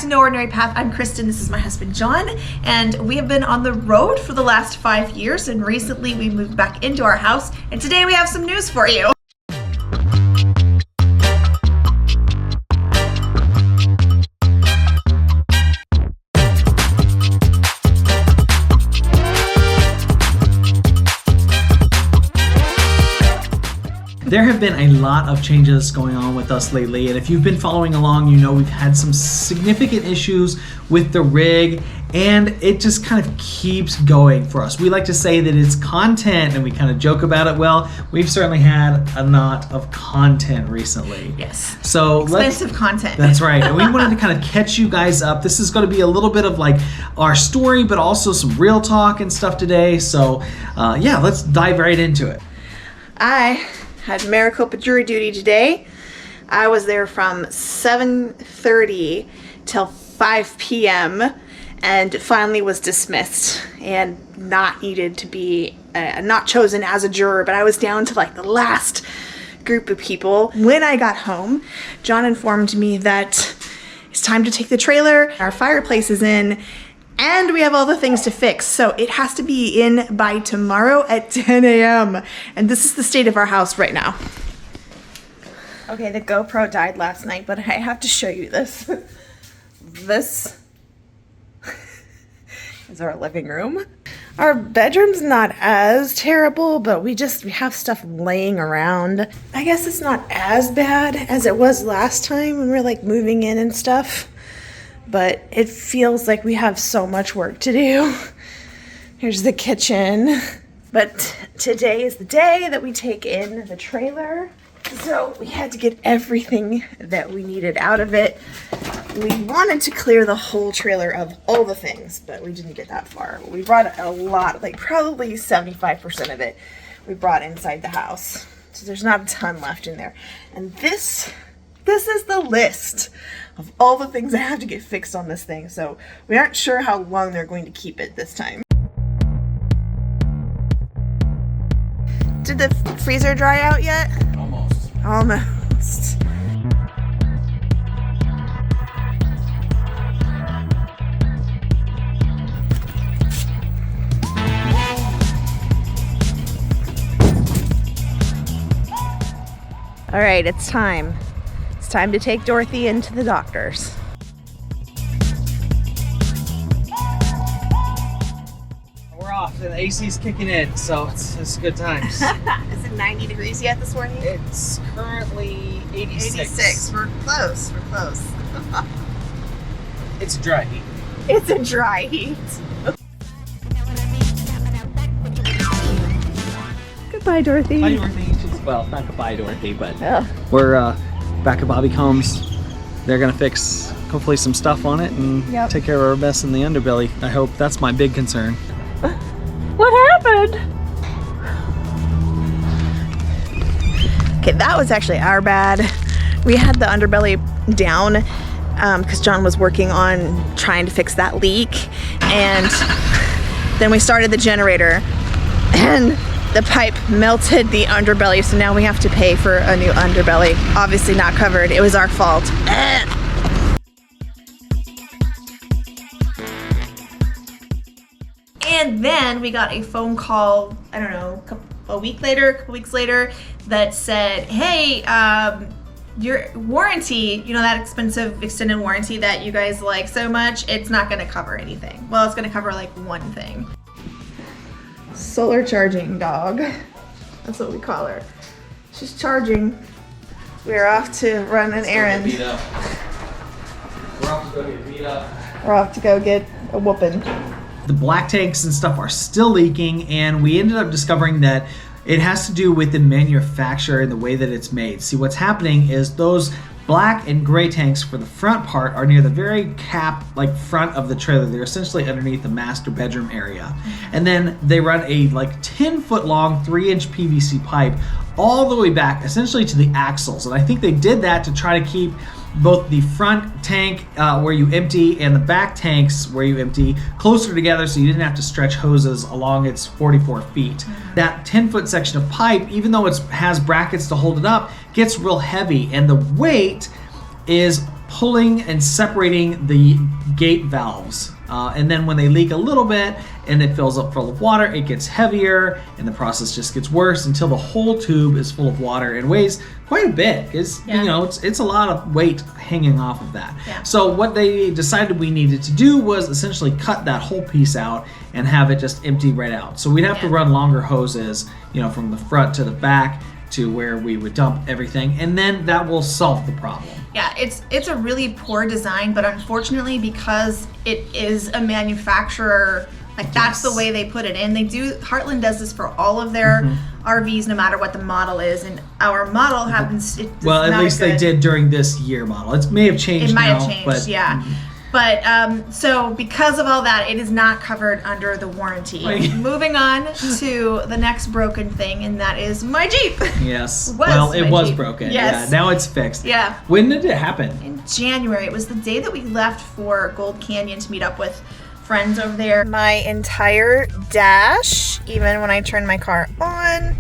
to No Ordinary Path. I'm Kristen, this is my husband John, and we have been on the road for the last 5 years, and recently we moved back into our house, and today we have some news for you. There have been a lot of changes going on with us lately, and if you've been following along, you know we've had some significant issues with the rig, and it just kind of keeps going for us. We like to say that it's content, and we kind of joke about it. Well, we've certainly had a lot of content recently. Yes. So expensive content. That's right. And we wanted to kind of catch you guys up. This is going to be a little bit of like our story, but also some real talk and stuff today. So yeah, let's dive right into it. I had Maricopa jury duty today. I was there from 7:30 till 5 p.m. and finally was dismissed and not needed to be, not chosen as a juror, but I was down to like the last group of people. When I got home, John informed me that it's time to take the trailer, our fireplace is in, and we have all the things to fix. So it has to be in by tomorrow at 10 a.m. And this is the state of our house right now. Okay, the GoPro died last night, but I have to show you this. This is our living room. Our bedroom's not as terrible, but we have stuff laying around. I guess it's not as bad as it was last time when we were like moving in and stuff. But it feels like we have so much work to do. Here's the kitchen. But today is the day that we take in the trailer. So we had to get everything that we needed out of it. We wanted to clear the whole trailer of all the things, but we didn't get that far. We brought a lot, like probably 75% of it we brought inside the house. So there's not a ton left in there. And this is the list of all the things I have to get fixed on this thing. So we aren't sure how long they're going to keep it this time. Did the freezer dry out yet? Almost. All right, it's time. It's time to take Dorothy into the doctor's. We're off, and the AC's kicking in, so it's good times. Is it 90 degrees yet this morning? It's currently 86. 86. We're close. It's a dry heat. It's a dry heat. Goodbye, Dorothy. Bye, Dorothy. Well, not goodbye, Dorothy, but we're back at Bobby Combs. They're gonna fix hopefully some stuff on it and take care of our mess in the underbelly. I hope. That's my big concern. What happened? Okay, that was actually our bad. We had the underbelly down because John was working on trying to fix that leak, and then we started the generator and the pipe melted the underbelly, so now we have to pay for a new underbelly. Obviously not covered. It was our fault. And then we got a phone call, I don't know, a couple weeks later, that said, hey, your warranty, you know, that expensive extended warranty that you guys like so much, it's not gonna cover anything. Well, it's gonna cover like one thing. Solar charging dog. That's what we call her. She's charging. We're off to run an errand. We're off to go get beat up. We're off to go get a whooping. The black tanks and stuff are still leaking, and we ended up discovering that it has to do with the manufacturer and the way that it's made. See, what's happening is those black and gray tanks for the front part are near the very cap, like front of the trailer. They're essentially underneath the master bedroom area. And then they run a like 10-foot long 3-inch PVC pipe all the way back essentially to the axles. And I think they did that to try to keep both the front tank where you empty and the back tanks where you empty closer together so you didn't have to stretch hoses along its 44 feet. That 10-foot section of pipe, even though it has brackets to hold it up, gets real heavy, and the weight is pulling and separating the gate valves. And then when they leak a little bit and it fills up full of water, it gets heavier and the process just gets worse until the whole tube is full of water and weighs quite a bit. It's a lot of weight hanging off of that. Yeah. So what they decided we needed to do was essentially cut that whole piece out and have it just empty right out. So we'd have to run longer hoses, from the front to the back to where we would dump everything, and then that will solve the problem. Yeah, it's a really poor design, but unfortunately, because it is a manufacturer, that's the way they put it in. Heartland does this for all of their RVs, no matter what the model is, and our model happens. Well, at least they did during this year model. It may have changed. It might now, have changed, but, yeah. But so because of all that, it is not covered under the warranty. Moving on to the next broken thing, and that is my Jeep. Yes. It was Jeep. broken. Yes. Yeah. Now it's fixed. Yeah. When did it happen? In January. It was the day that we left for Gold Canyon to meet up with friends over there. My entire dash, even when I turn my car on,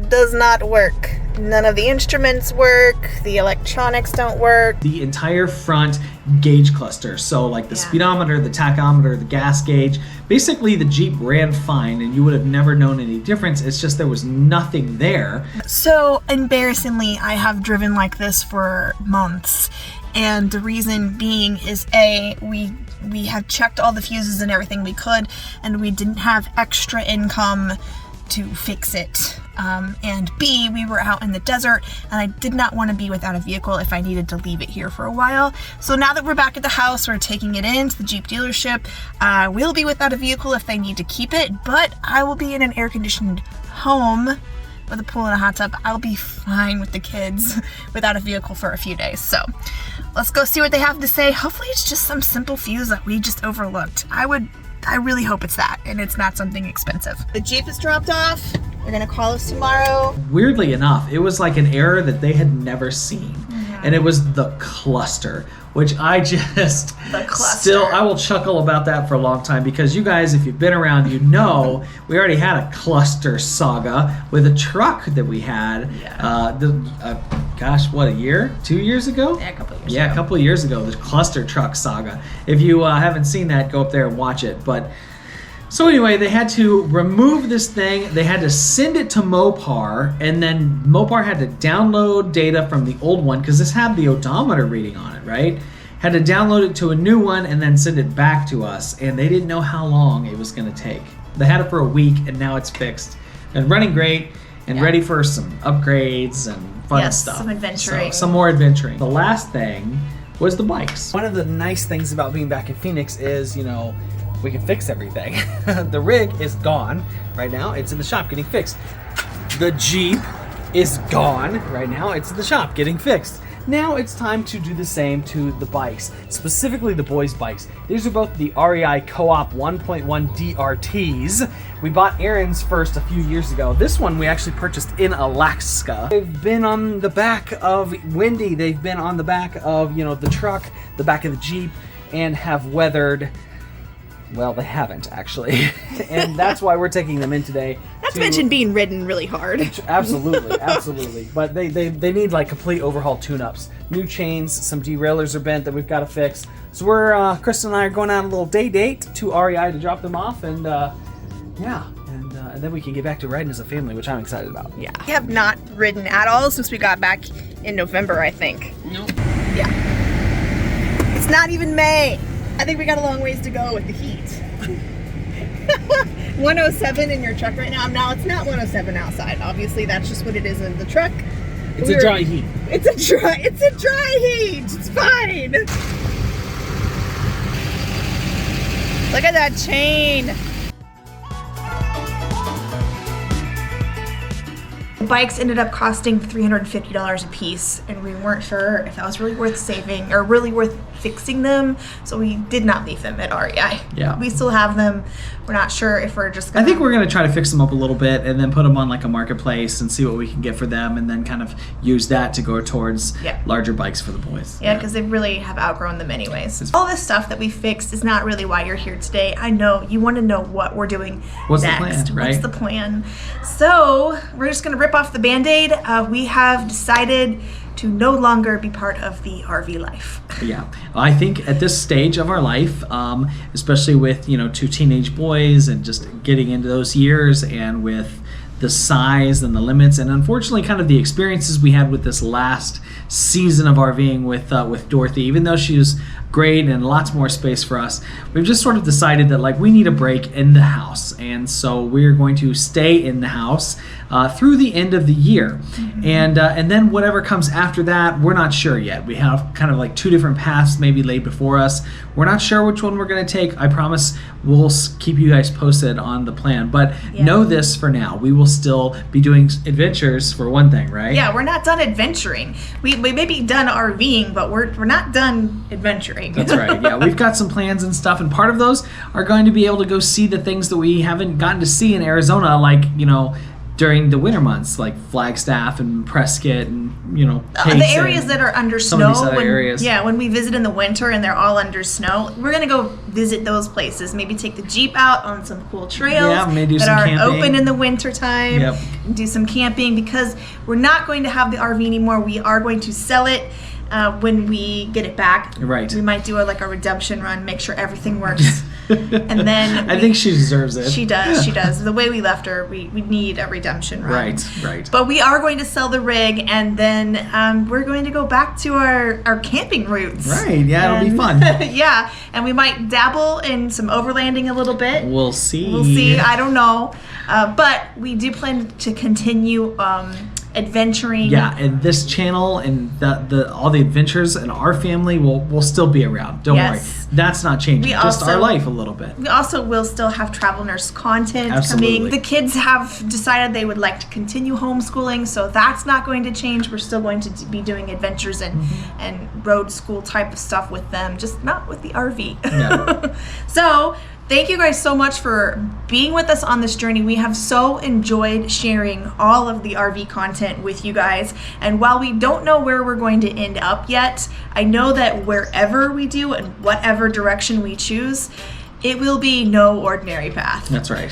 does not work. None of the instruments work. The electronics don't work. The entire front gauge cluster, so like the speedometer, the tachometer, the gas gauge, basically the Jeep ran fine and you would have never known any difference. It's just there was nothing there. So embarrassingly, I have driven like this for months, and the reason being is we have checked all the fuses and everything we could, and we didn't have extra income to fix it. And B, we were out in the desert, and I did not want to be without a vehicle if I needed to leave it here for a while. So now that we're back at the house, we're taking it into the Jeep dealership. We'll be without a vehicle if they need to keep it, but I will be in an air-conditioned home with a pool and a hot tub. I'll be fine with the kids without a vehicle for a few days. So let's go see what they have to say. Hopefully it's just some simple fuse that we just overlooked. I really hope it's that, and it's not something expensive. The Jeep is dropped off. They're gonna call us tomorrow. Weirdly enough, it was like an error that they had never seen. And it was the cluster, which I just I will chuckle about that for a long time, because you guys, if you've been around, we already had a cluster saga with a truck that we had. A year? 2 years ago? Yeah, a couple of years ago. A couple of years ago, the cluster truck saga. If you haven't seen that, go up there and watch it. But so anyway, they had to remove this thing. They had to send it to Mopar, and then Mopar had to download data from the old one, because this had the odometer reading on it, right? Had to download it to a new one and then send it back to us, and they didn't know how long it was going to take. They had it for a week, and now it's fixed and running great and ready for some upgrades and fun stuff. Some adventuring. So, some more adventuring. The last thing was the bikes. One of the nice things about being back in Phoenix is, we can fix everything. The rig is gone right now. It's in the shop getting fixed. The Jeep is gone right now. It's in the shop getting fixed. Now it's time to do the same to the bikes, specifically the boys' bikes. These are both the REI Co-op 1.1 DRTs. We bought Aaron's first a few years ago. This one we actually purchased in Alaska. They've been on the back of Wendy. They've been on the back of, the truck, the back of the Jeep, and have weathered. Well, they haven't, actually. And that's why we're taking them in today. Not to mention being ridden really hard. Absolutely. But they need complete overhaul tune-ups. New chains, some derailleurs are bent that we've got to fix. So we're, Kristen and I are going on a little day date to REI to drop them off, and and then we can get back to riding as a family, which I'm excited about. Yeah. We have not ridden at all since we got back in November, I think. Nope. Yeah. It's not even May. I think we got a long ways to go with the heat. 107 in your truck right now. Now it's not 107 outside. Obviously, that's just what it is in the truck. It's a dry heat. It's a dry heat. It's fine. Look at that chain. The bikes ended up costing $350 a piece, and we weren't sure if that was really worth saving or really worth fixing them, so we did not leave them at REI. Yeah. We still have them. We're not sure if we're just gonna... I think we're going to try to fix them up a little bit and then put them on a marketplace and see what we can get for them, and then kind of use that to go towards larger bikes for the boys. Yeah, because they really have outgrown them anyways. All this stuff that we fixed is not really why you're here today. I know you want to know what we're doing What's next. the plan, right? What's the plan? So we're just going to rip off the Band-Aid. We have decided to no longer be part of the RV life. Yeah, I think at this stage of our life, especially with 2 teenage boys and just getting into those years, and with the size and the limits, and unfortunately kind of the experiences we had with this last season of RVing with Dorothy, even though she was great and lots more space for us, we've just sort of decided that like we need a break in the house, and so we're going to stay in the house through the end of the year. And then whatever comes after that, we're not sure yet. We have kind of like 2 different paths maybe laid before us. We're not sure which one we're going to take. I promise we'll keep you guys posted on the plan, but know this for now, we will still be doing adventures for one thing, right? Yeah, we're not done adventuring. We may be done RVing, but we're not done adventuring. That's right. Yeah, we've got some plans and stuff, and part of those are going to be able to go see the things that we haven't gotten to see in Arizona, like during the winter months, like Flagstaff and Prescott and the areas that are under some snow. of these other areas. Yeah, when we visit in the winter and they're all under snow, we're gonna go visit those places. Maybe take the Jeep out on some cool trails maybe do that some aren't camping. open in the winter time. Yep. Do some camping, because we're not going to have the RV anymore. We are going to sell it when we get it back. Right. We might do a redemption run, make sure everything works. And then I think she deserves it. She does. The way we left her, we need a redemption run. Right. But we are going to sell the rig, and then we're going to go back to our camping roots. Right, yeah, it'll be fun. Yeah, and we might dabble in some overlanding a little bit. We'll see. I don't know. But we do plan to continue adventuring. Yeah, and this channel and all the adventures in our family will still be around. Don't worry. That's not changing. Just our life a little bit. We also will still have Travel Nurse content coming. The kids have decided they would like to continue homeschooling, so that's not going to change. We're still going to be doing adventures and road school type of stuff with them, just not with the RV. Yeah. So thank you guys so much for being with us on this journey. We have so enjoyed sharing all of the RV content with you guys. And while we don't know where we're going to end up yet, I know that wherever we do and whatever direction we choose, it will be no ordinary path. That's right.